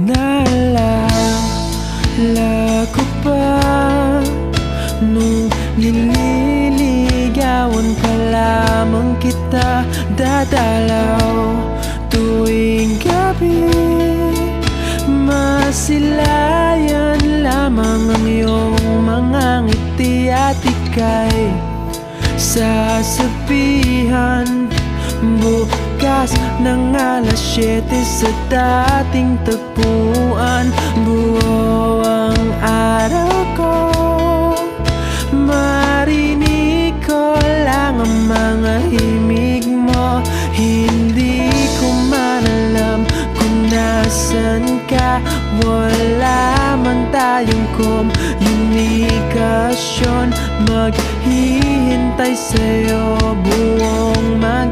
Naalala ko pa nung nililigawan pa lamang kita, dadalaw tuwing gabi. Masilayan lamang ang iyong mga ngiti at ika'y sasabihan bukas ng alas 7 sa dating tagpuan. Buo ang araw ko, marinig ko lang ang mga himig mo. Hindi ko man alam kung nasan ka, wala man tayong komunikasyon. Maghihintay sa'yo buong